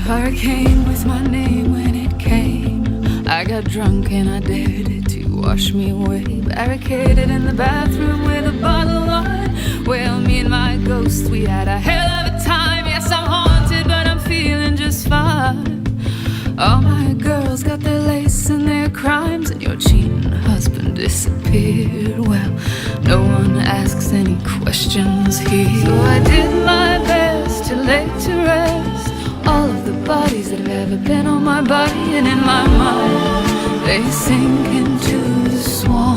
hurricane was my name when it came. I got drunk and I dared it to wash me away. Barricaded in the bathroom with a bottle of wine. Well, me and my ghost, we had a hell of a time. Yes, I'm haunted, but I'm feeling just fine. All my girls got their lace and their crimes, and your cheating husband disappeared. Well, no one asks any questions here. So I did my best to lay to rest all of the bodies that have ever been on my body, and in my mind they sink into the swamp.